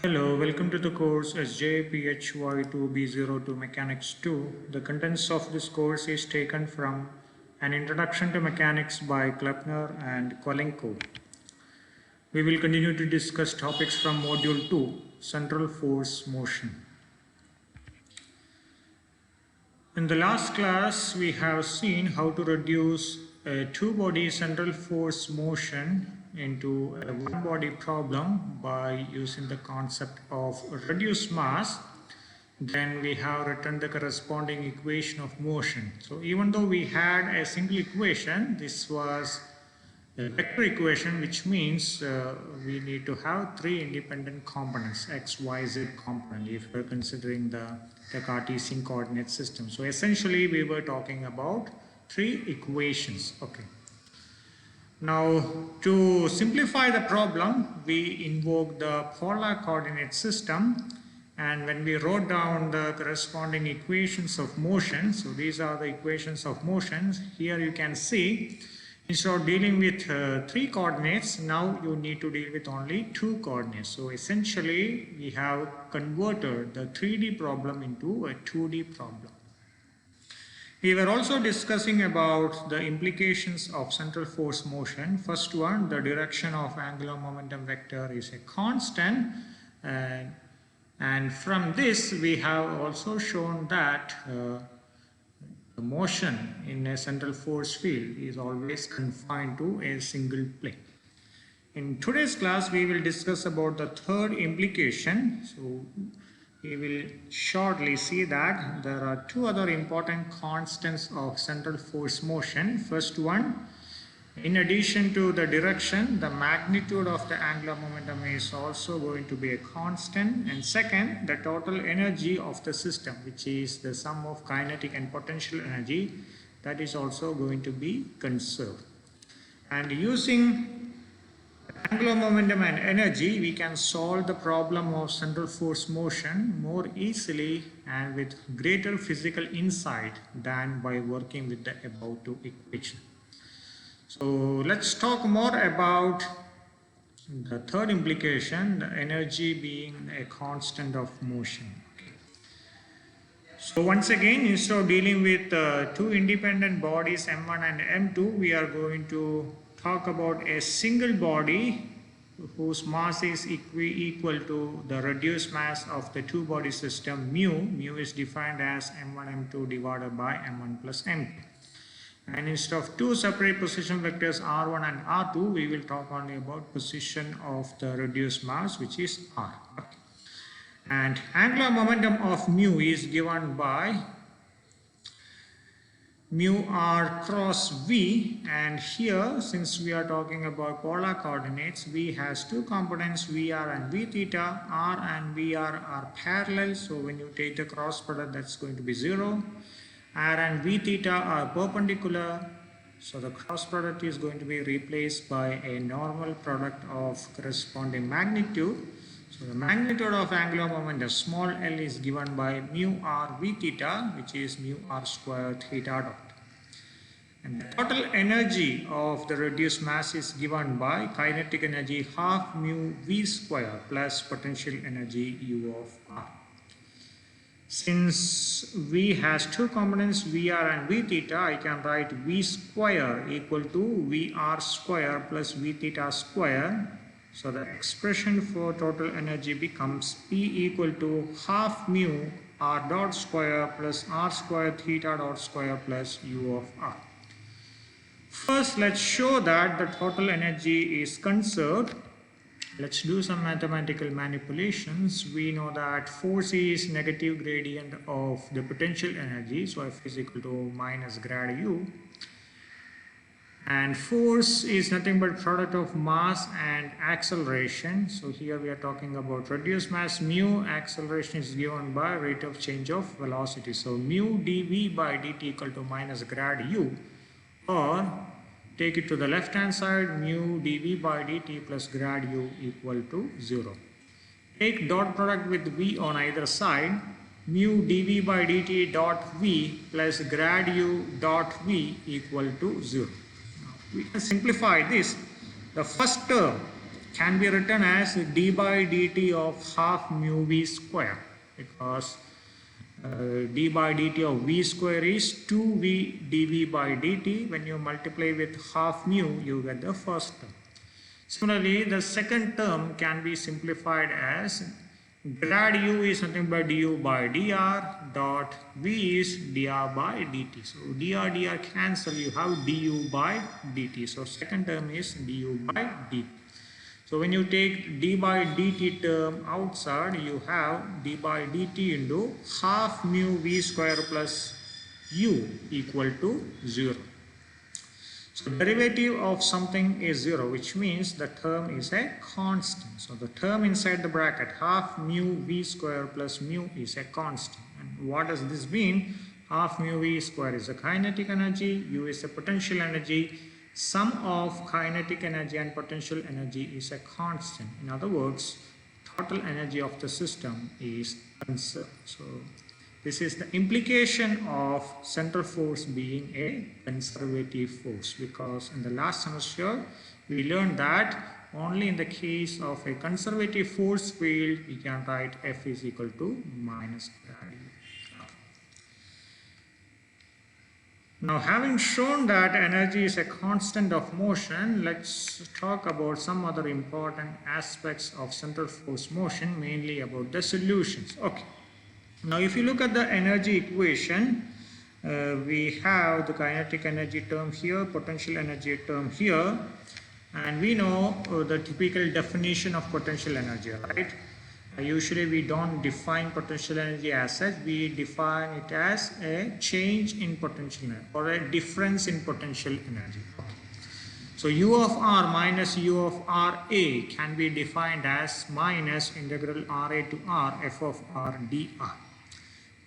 Hello, welcome to the course SJPHY2B02 Mechanics 2. The contents of this course is taken from An Introduction to Mechanics by Kleppner and Kolenko. We will continue to discuss topics from Module 2, Central Force Motion. In the last class, we have seen how to reduce a two-body central force motion into a one-body problem by using the concept of reduced mass. Then we have written the corresponding equation of motion. So even though we had a single equation, this was a vector equation, which means we need to have three independent components, x, y, z component, if we're considering the Cartesian coordinate system. So essentially we were talking about three equations. Okay. Now, to simplify the problem, we invoke the polar coordinate system, and when we wrote down the corresponding equations of motion, so these are the equations of motions. Here you can see, instead of dealing with three coordinates, now you need to deal with only two coordinates. So essentially, we have converted the 3D problem into a 2D problem. We were also discussing about the implications of central force motion. First one, the direction of angular momentum vector is a constant, and from this we have also shown that the motion in a central force field is always confined to a single plane. In today's class, we will discuss about the third implication. So we will shortly see that there are two other important constants of central force motion. First one, in addition to the direction, the magnitude of the angular momentum is also going to be a constant. And second, the total energy of the system, which is the sum of kinetic and potential energy, that is also going to be conserved. And using angular momentum and energy, we can solve the problem of central force motion more easily and with greater physical insight than by working with the above two equations. So let's talk more about the third implication, the energy being a constant of motion. So once again, instead of dealing with two independent bodies M1 and M2, we are going to talk about a single body whose mass is equal to the reduced mass of the two-body system mu. Mu is defined as M1 M2 divided by M1 plus M2. And instead of two separate position vectors R1 and R2, we will talk only about position of the reduced mass, which is R. Okay. And angular momentum of mu is given by mu r cross v, and here, since we are talking about polar coordinates, v has two components, vr and v theta. R and vr are parallel, so when you take the cross product, that's going to be 0. R and v theta are perpendicular, so the cross product is going to be replaced by a normal product of corresponding magnitude. So the magnitude of angular momentum small l is given by mu r v theta, which is mu r square theta dot. And the total energy of the reduced mass is given by kinetic energy half mu v square plus potential energy u of r. Since v has two components, vr and v theta, I can write v square equal to vr square plus v theta square. So the expression for total energy becomes P equal to half mu r dot square plus r square theta dot square plus u of r. First, let's show that the total energy is conserved. Let's do some mathematical manipulations. We know that force is negative gradient of the potential energy, so F is equal to minus grad U. And force is nothing but product of mass and acceleration. So here we are talking about reduced mass mu. Acceleration is given by rate of change of velocity. So mu dv by dt equal to minus grad u, or take it to the left hand side, mu dv by dt plus grad u equal to 0. Take dot product with v on either side. Mu dv by dt dot v plus grad u dot v equal to 0. We can simplify this. The first term can be written as d by dt of half mu v square, because d by dt of v square is 2v dv by dt. When you multiply with half mu, you get the first term. Similarly, the second term can be simplified as grad u is nothing but du by dr dot v is dr by dt. So dr cancel, you have du by dt. So second term is du by dt. So when you take d by dt term outside, you have d by dt into half mu v square plus u equal to 0. So derivative of something is 0, which means the term is a constant. So the term inside the bracket, half mu v square plus mu, is a constant. And what does this mean? Half mu v square is a kinetic energy, u is a potential energy. Sum of kinetic energy and potential energy is a constant. In other words, total energy of the system is conserved. So this is the implication of central force being a conservative force, because in the last semester we learned that only in the case of a conservative force field we can write F is equal to minus grad U. Now, having shown that energy is a constant of motion, let's talk about some other important aspects of central force motion, mainly about the solutions. Okay. Now, if you look at the energy equation, we have the kinetic energy term here, potential energy term here, and we know the typical definition of potential energy, right? Usually we don't define potential energy as such, we define it as a change in potential energy or a difference in potential energy. So u of r minus u of ra can be defined as minus integral ra to r f of r dr.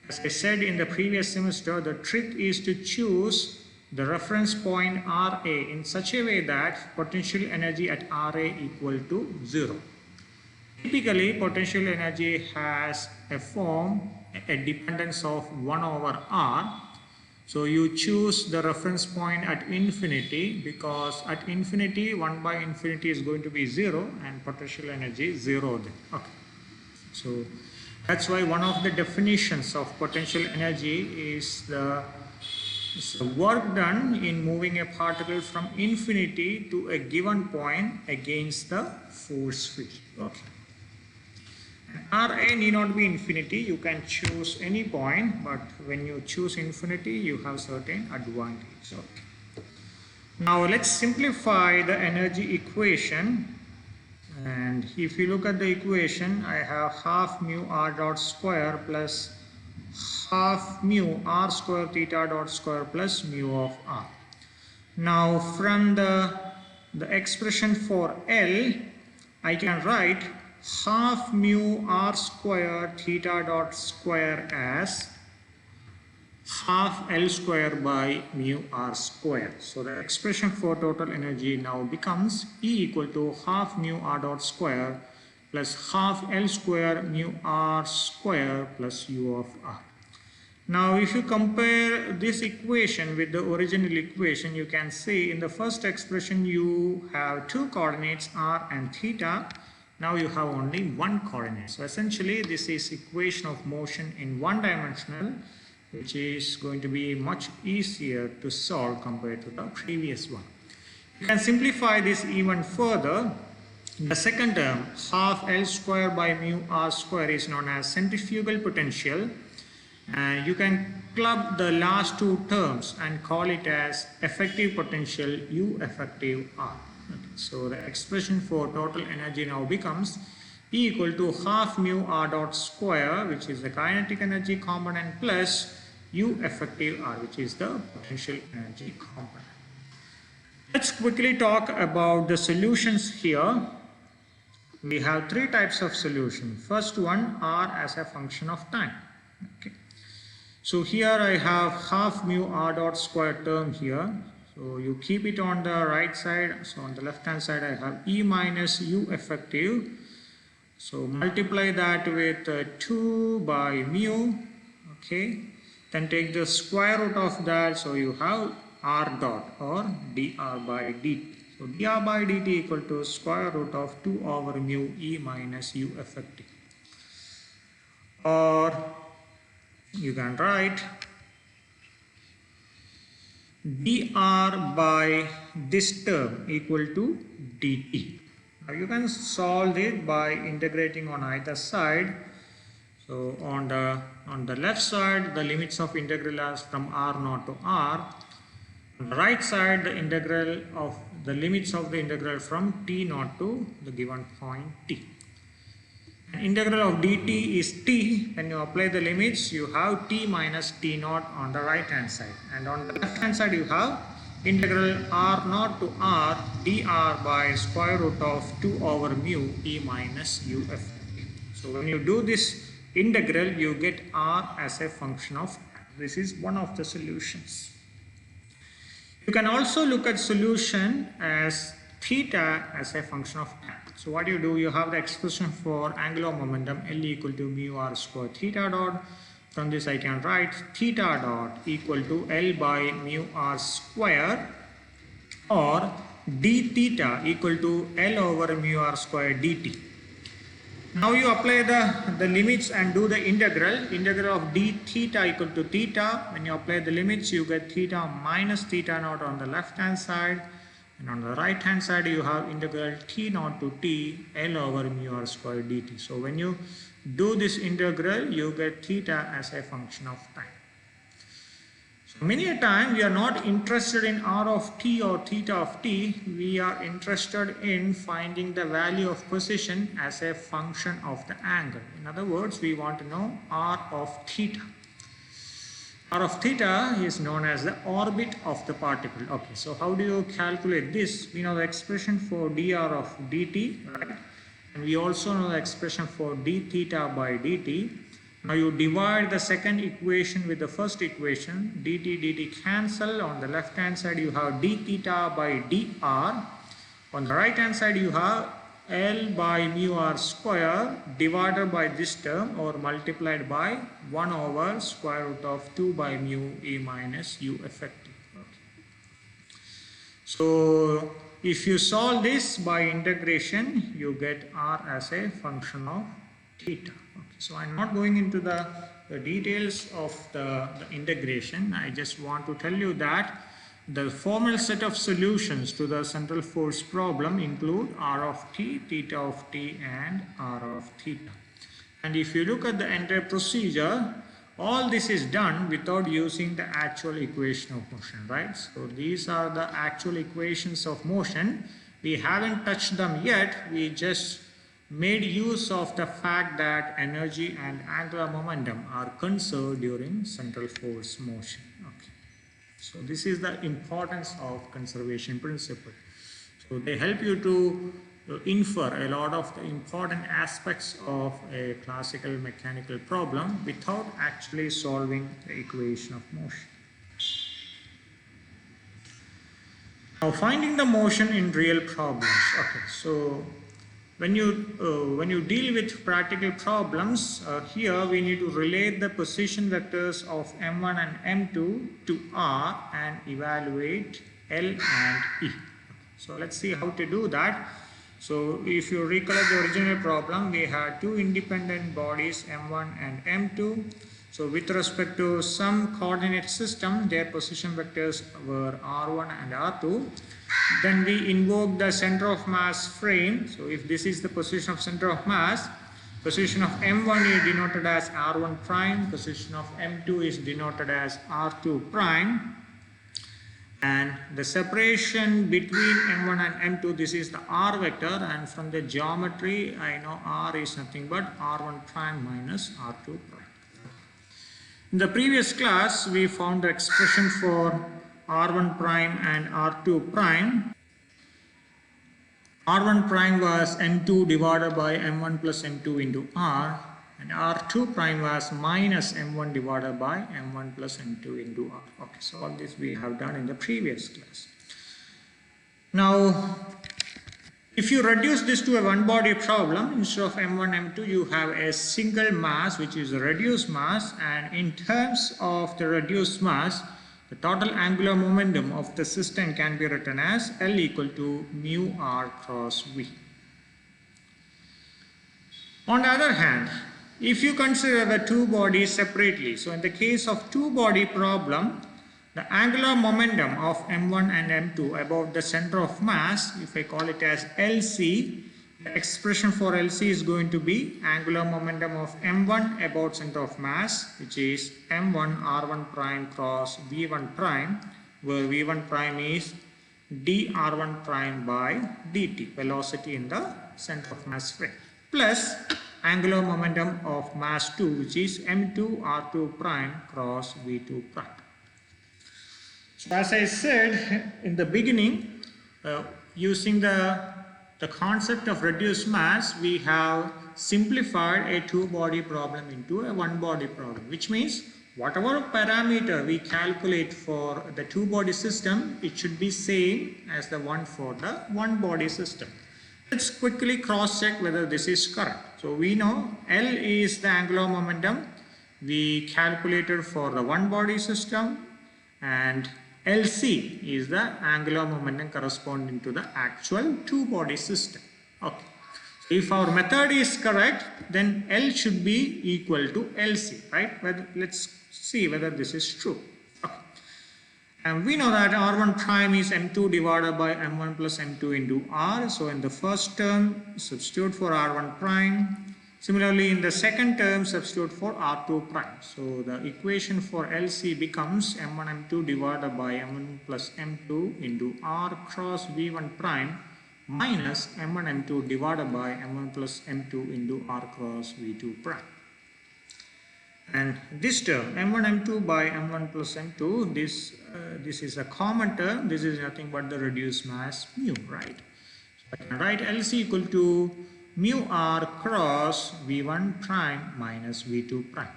As I said in the previous semester, the trick is to choose the reference point Ra in such a way that potential energy at Ra equal to 0. Typically, potential energy has a form, a dependence of 1 over R. So you choose the reference point at infinity, because at infinity 1 by infinity is going to be 0 and potential energy is 0 then. Okay. So that's why one of the definitions of potential energy is the work done in moving a particle from infinity to a given point against the force field. Okay. Ra need not be infinity, you can choose any point, but when you choose infinity, you have certain advantage. Okay. Now let's simplify the energy equation. And if you look at the equation, I have half mu r dot square plus half mu r square theta dot square plus mu of r. Now from the expression for L, I can write half mu r square theta dot square as half L square by mu r square. So the expression for total energy now becomes E equal to half mu r dot square plus half L square mu r square plus u of r. Now if you compare this equation with the original equation, you can see in the first expression you have two coordinates r and theta. Now you have only one coordinate. So essentially this is equation of motion in one dimensional, which is going to be much easier to solve compared to the previous one. You can simplify this even further. The second term, half L square by mu r square, is known as centrifugal potential, and you can club the last two terms and call it as effective potential U effective R. Okay. So the expression for total energy now becomes E equal to half mu r dot square, which is the kinetic energy component, plus U effective R, which is the potential energy component. Let's quickly talk about the solutions here. We have three types of solution. First one, R as a function of time. Okay. So here I have half mu r dot square term here. So you keep it on the right side. So on the left hand side I have E minus U effective. So multiply that with 2 by mu. Okay. Then take the square root of that, so you have r dot or dr by dt. So dr by dt equal to square root of 2 over mu E minus U effective. Or you can write dr by this term equal to dt. Now you can solve it by integrating on either side. So on the left side, the limits of integral are from r0 to r. On the right side, the limits of the integral from t0 to the given point t. And integral of dt is t. When you apply the limits, you have t minus t0 on the right hand side, and on the left hand side you have integral r0 to r dr by square root of 2 over mu E minus U effective. So when you do this integral, you get r as a function of time. This is one of the solutions. You can also look at solution as theta as a function of time. So what you do, you have the expression for angular momentum L equal to mu r square theta dot. From this I can write theta dot equal to L by mu r square, or d theta equal to L over mu r square dt. Now you apply the limits and do the integral of d theta equal to theta. When you apply the limits, you get theta minus theta naught on the left hand side, and on the right hand side you have integral t naught to t L over mu r square dt. So when you do this integral, you get theta as a function of time. So many a time we are not interested in r of t or theta of t. We are interested in finding the value of position as a function of the angle. In other words, we want to know r of theta. R of theta is known as the orbit of the particle. Okay, so how do you calculate this? We know the expression for dr of dt, right? And we also know the expression for d theta by dt. Now you divide the second equation with the first equation. Dt cancel. On the left hand side you have d theta by dr. On the right hand side you have L by mu r square divided by this term, or multiplied by 1 over square root of 2 by mu E minus U effective. Okay. So if you solve this by integration, you get r as a function of theta. Okay. So I'm not going into the details of the integration. I just want to tell you that the formal set of solutions to the central force problem include r of t, theta of t, and r of theta. And if you look at the entire procedure, all this is done without using the actual equation of motion, right? So these are the actual equations of motion. We haven't touched them yet. We just made use of the fact that energy and angular momentum are conserved during central force motion. Okay. So this is the importance of conservation principle. So they help you to infer a lot of the important aspects of a classical mechanical problem without actually solving the equation of motion. Now finding the motion in real problems. Okay, so when you deal with practical problems, here we need to relate the position vectors of m1 and m2 to r and evaluate L and E. So let's see how to do that. So if you recollect the original problem, we had two independent bodies m1 and m2. So with respect to some coordinate system, their position vectors were r1 and r2. Then we invoke the center of mass frame. So if this is the position of center of mass, position of m1 is denoted as r1 prime, position of m2 is denoted as r2 prime. And the separation between m1 and m2, this is the r vector, and from the geometry I know r is nothing but r1 prime minus r2 prime. In the previous class we found the expression for r1 prime and r2 prime. r1 prime was m2 divided by m1 plus m2 into r, and r2 prime was minus m1 divided by m1 plus m2 into r. Okay, so all this we have done in the previous class. Now if you reduce this to a one body problem, instead of m1 m2 you have a single mass which is a reduced mass, and in terms of the reduced mass the total angular momentum of the system can be written as L equal to mu r cross V. On the other hand, if you consider the two bodies separately, so in the case of two body problem, the angular momentum of m1 and m2 about the center of mass, if I call it as LC, the expression for LC is going to be angular momentum of m1 about center of mass, which is m1 r1 prime cross v1 prime, where v1 prime is dr1 prime by dt, velocity in the center of mass frame, plus angular momentum of mass 2, which is m2 r2 prime cross v2 prime. So as I said in the beginning, using the concept of reduced mass, we have simplified a two-body problem into a one-body problem, which means whatever parameter we calculate for the two-body system, it should be same as the one for the one-body system. Let's quickly cross-check whether this is correct. So we know L is the angular momentum we calculated for the one-body system, and LC is the angular momentum corresponding to the actual two-body system. Okay. So if our method is correct, then L should be equal to LC, right? But let's see whether this is true. Okay. And we know that R1 prime is M2 divided by M1 plus M2 into R. So in the first term, substitute for R1 prime. Similarly, in the second term, substitute for R2 prime. So the equation for LC becomes M1 M2 divided by M1 plus M2 into R cross V1 prime minus M1 M2 divided by M1 plus M2 into R cross V2 prime. And this term M1 M2 by M1 plus M2, this is a common term. This is nothing but the reduced mass mu, right? So I can write LC equal to mu r cross v1 prime minus v2 prime.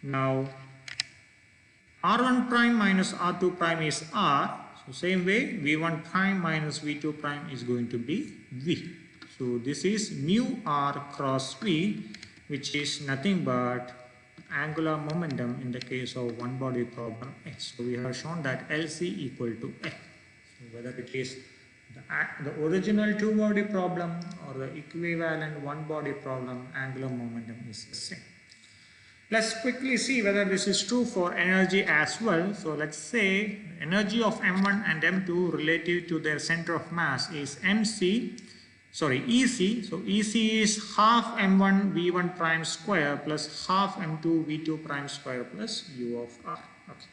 Now r1 prime minus r2 prime is r. So same way v1 prime minus v2 prime is going to be v. So this is mu r cross v, which is nothing but angular momentum in the case of one body problem S. So we have shown that LC equal to F. So whether it is the original two body problem or the equivalent one body problem, angular momentum is the same. Let's quickly see whether this is true for energy as well. So let's say energy of M1 and M2 relative to their center of mass is EC. So EC is half M1 V1 prime square plus half M2 V2 prime square plus U of R. Okay.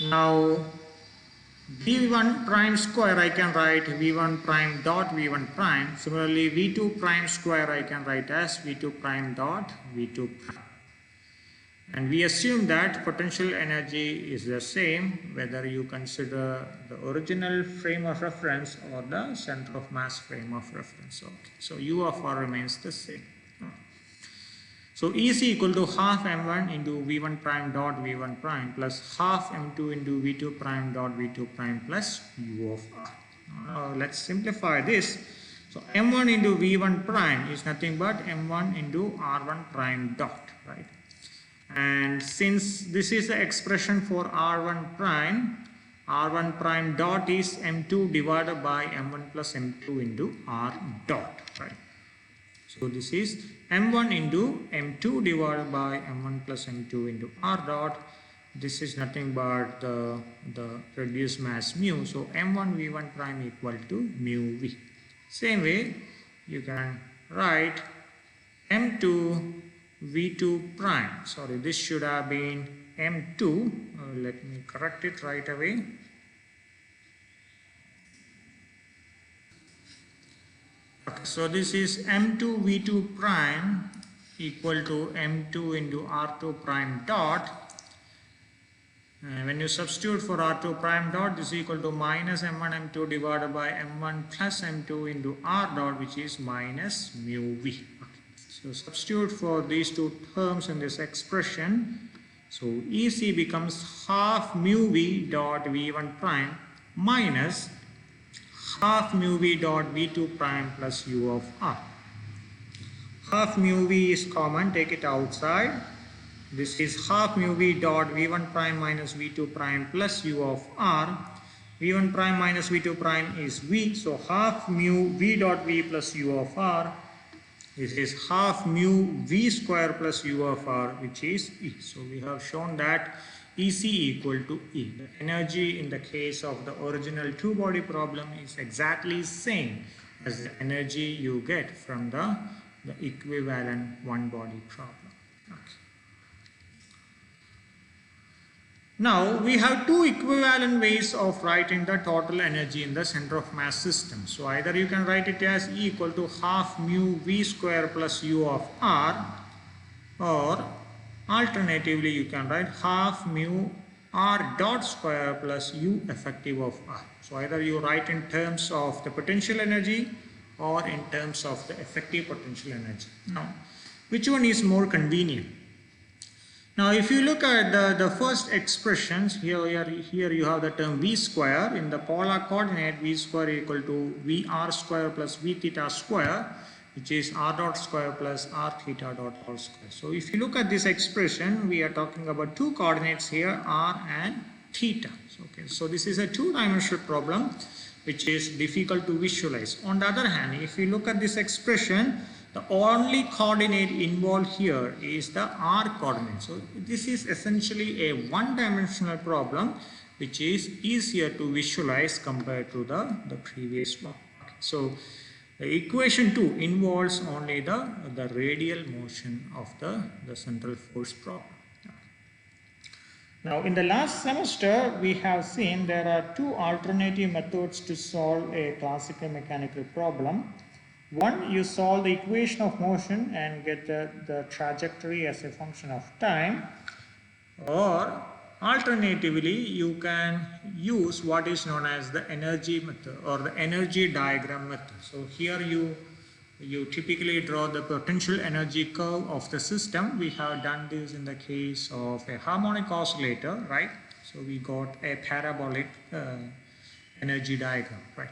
Now V1 prime square I can write V1 prime dot V1 prime. Similarly V2 prime square I can write as V2 prime dot V2 prime. And we assume that potential energy is the same whether you consider the original frame of reference or the center of mass frame of reference. Okay. So U of R remains the same. So EC equal to half M1 into V1 prime dot V1 prime plus half M2 into V2 prime dot V2 prime plus U of R. Let's simplify this. So M1 into V1 prime is nothing but M1 into R1 prime dot, right? And since this is the expression for R1 prime dot is M2 divided by M1 plus M2 into R dot, right? So this is M1 into M2 divided by M1 plus M2 into R dot. This is nothing but the reduced mass mu. So M1 V1 prime equal to mu V. Same way you can write M2 V2 prime. Sorry, this should have been M2. Let me correct it right away. Okay, so this is M2 V2 prime equal to M2 into R2 prime dot. And when you substitute for R2 prime dot, this is equal to minus M1 M2 divided by M1 plus M2 into R dot, which is minus mu V. So substitute for these two terms in this expression. So EC becomes half mu V dot V1 prime minus half mu V dot V2 prime plus U of R. half mu v is common, take it outside. This is half mu v dot v1 prime minus v2 prime plus u of r. v1 prime minus v2 prime is v, so half mu v dot v plus u of r. This is half mu v square plus u of r, which is E. So we have shown that EC equal to E. The energy in the case of the original two-body problem is exactly same as the energy you get from the equivalent one-body problem. Okay. Now we have two equivalent ways of writing the total energy in the center of mass system. So either you can write it as E equal to half mu v square plus u of r, or alternatively you can write half mu r dot square plus u effective of r. So either you write in terms of the potential energy or in terms of the effective potential energy. Now, which one is more convenient? Now, if you look at the first expressions, here you have the term v square. In the polar coordinate, v square equal to vr square plus v theta square, which is r dot square plus r theta dot whole square. So, if you look at this expression, we are talking about two coordinates here, r and theta. So this is a two-dimensional problem which is difficult to visualize. On the other hand, if you look at this expression, the only coordinate involved here is the r coordinate. So this is essentially a one-dimensional problem which is easier to visualize compared to the previous one. Okay. So the equation 2 involves only the radial motion of the central force problem. Okay. Now in the last semester we have seen there are two alternative methods to solve a classical mechanical problem. One, you solve the equation of motion and get the trajectory as a function of time, or alternatively you can use what is known as the energy method or the energy diagram method. So here you typically draw the potential energy curve of the system. We have done this in the case of a harmonic oscillator, right? So we got a parabolic energy diagram, right?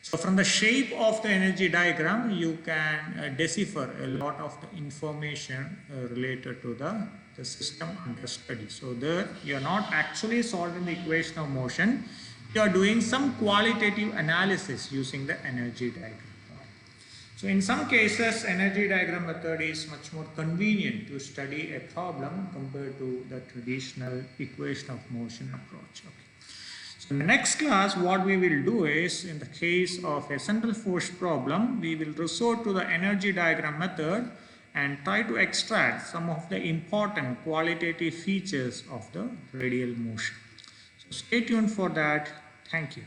So from the shape of the energy diagram, you can decipher a lot of the information related to the system under study. So there you are not actually solving the equation of motion, you are doing some qualitative analysis using the energy diagram. So in some cases, energy diagram method is much more convenient to study a problem compared to the traditional equation of motion approach. Okay. So in the next class, what we will do is, in the case of a central force problem, we will resort to the energy diagram method and try to extract some of the important qualitative features of the radial motion. So stay tuned for that. Thank you.